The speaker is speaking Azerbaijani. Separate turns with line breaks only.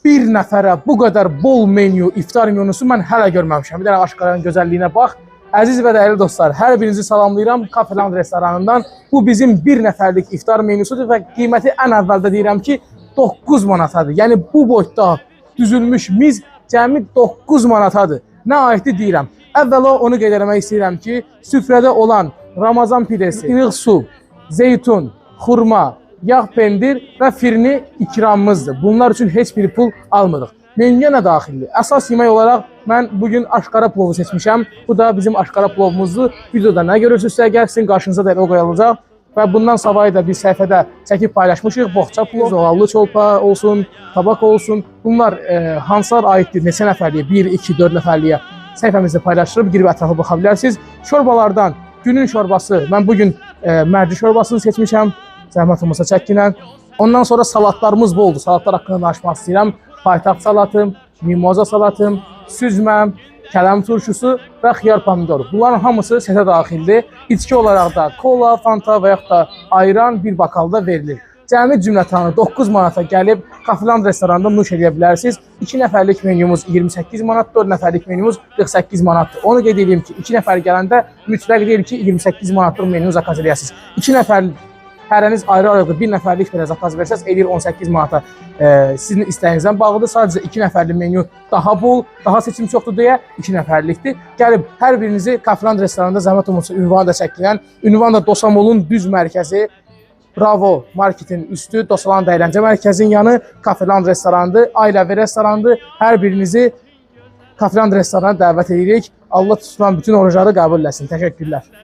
bir nəfərə bu qədər bol menyu, iftar menyusu mən hələ görməmişəm. Bir dənə aşqaranın gözəlliyinə bax. Əziz və dəyərli dostlar, hər birinizi salamlayıram Kafeland restoranından. Bu bizim bir nəfərlik iftar menyusudur və qiyməti ən əvvəldə deyirəm ki, 9 manatadır. Yəni bu boyda düzülmüş miz cəmi 9 manatadır. Nə aiddir deyirəm. Əvvəla onu qeyd etmək istəyirəm ki, süfrədə olan Ramazan pidesi, iliq su, zeytun, xurma, yağ pendir və firni ikramımızdır. Bunlar üçün heç bir pul almırıq. Menyuya nə daxildir? Əsas yemək olaraq mən bugün aşqara plovu seçmişəm. Bu da bizim aşqara plovumuzdur. Videoda nə görürsünüzsə gəlsin, qarşınıza da o qoyulacaq. Və bundan savayı da bir səhifədə çəkib paylaşmışıq. Boğça plov, zoğallı çolpa olsun, tabak olsun. Bunlar hansılar aiddir, neçə nəfərliyə, 1, 2, 4 nəfərliyə səhifəmizdə paylaşdırıb girib ətrafa baxa bilərsiniz. Şorbalardan günün şorbası, mən bugün mərci şorbasını seçmişəm. Zəhmət olmasa çəkinən. Ondan sonra salatlarımız boldur. Salatlar haqqında danışmaq istəyirəm. Paytaxt salatım, mimoza salatım, süzməm, kələm turşusu və xiyar pomidor. Bunların hamısı setə daxildir. İçki olaraq da kola, fanta və yaxud da ayran bir bakalda verilir. Cəmi cümlətanı 9 manata gəlib Kafeland restoranında nuş edə bilərsiniz. 2 nəfərlik menyumuz 28 manat, 4 nəfərlik menyumuz 48 manatdır. Onu qeyd edeyim ki, 2 nəfər gələndə mütləq deyil ki, 28 manatlıq menyu zakaz edəsiniz. 2 nəfərlik hərəniz ayrı-ayrı bir nəfərlik belə zakaz versəz, edir 18 manata sizin istəyinizdən bağlıdır. Sadəcə 2 nəfərlik menyu daha bol, daha seçim çoxdur deyə 2 nəfərlikdir. Gəlib hər birinizi Kafeland restoranında zəhmət olmasa ünvanı da çəkilən, ünvan da Dosamolun düz mərkəzi, Bravo marketin üstü, Dosaland əyləncə mərkəzinin yanı Kafeland restoranıdır, ailəvi restoranıdır. Hər birinizi Kafeland restoranına dəvət edirik. Allah tutulan bütün orucları qəbul etsin. Təşəkkürlər.